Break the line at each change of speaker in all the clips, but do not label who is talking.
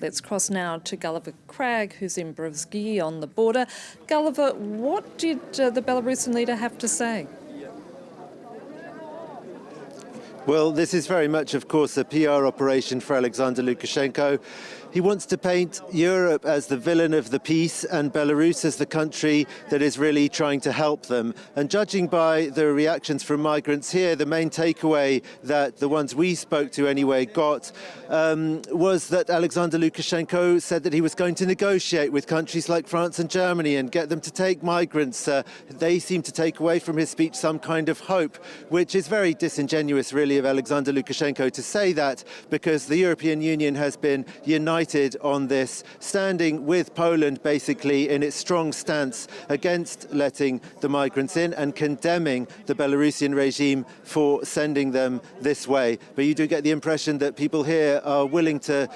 Let's cross now to Gulliver Cragg, who's in Brzezinski on the border. Gulliver, what did the Belarusian leader have to say?
Well, this is very much, of course, a PR operation for Alexander Lukashenko. He wants to paint Europe as the villain of the peace and Belarus as the country that is really trying to help them. And judging by the reactions from migrants here, the main takeaway that the ones we spoke to anyway got was that Alexander Lukashenko said that he was going to negotiate with countries like France and Germany and get them to take migrants. They seem to take away from his speech some kind of hope, which is very disingenuous, really, of Alexander Lukashenko to say that, because the European Union has been united on this, standing with Poland basically in its strong stance against letting the migrants in and condemning the Belarusian regime for sending them this way. But you do get the impression that people here are willing to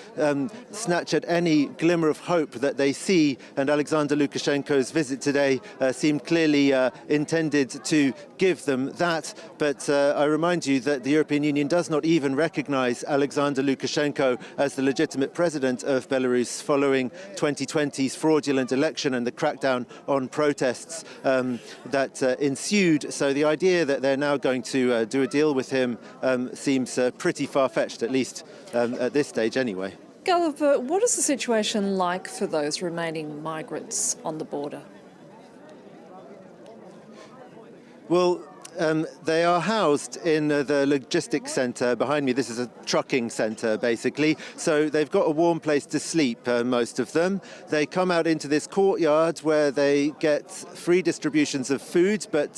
snatch at any glimmer of hope that they see, and Alexander Lukashenko's visit today seemed clearly intended to give them that. But I remind you that the European Union does not even recognize Alexander Lukashenko as the legitimate president of Belarus following 2020's fraudulent election and the crackdown on protests that ensued. So the idea that they're now going to do a deal with him seems pretty far-fetched, at least at this stage anyway.
Gulliver, what is the situation like for those remaining migrants on the border?
Well, they are housed in the logistics centre behind me. This is a trucking centre, basically. So they've got a warm place to sleep, most of them. They come out into this courtyard where they get free distributions of food, but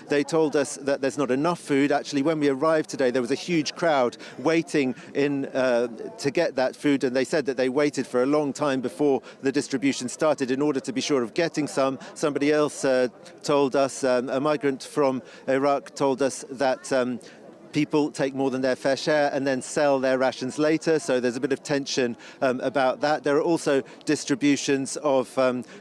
they told us that there's not enough food. Actually, when we arrived today, there was a huge crowd waiting to get that food, and they said that they waited for a long time before the distribution started in order to be sure of getting some. Somebody else told us, a migrant from Iraq told us that people take more than their fair share and then sell their rations later, so there's a bit of tension about that. There are also distributions of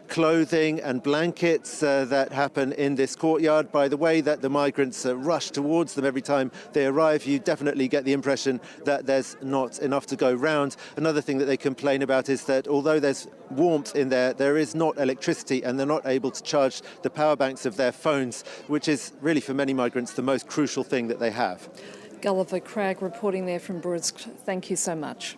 clothing and blankets that happen in this courtyard. By the way that the migrants rush towards them every time they arrive, you definitely get the impression that there's not enough to go round. Another thing that they complain about is that although there's warmth in there, there is not electricity, and they're not able to charge the power banks of their phones, which is really for many migrants the most crucial thing that they have.
Gulliver Cragg reporting there from Brzezinski. Thank you so much.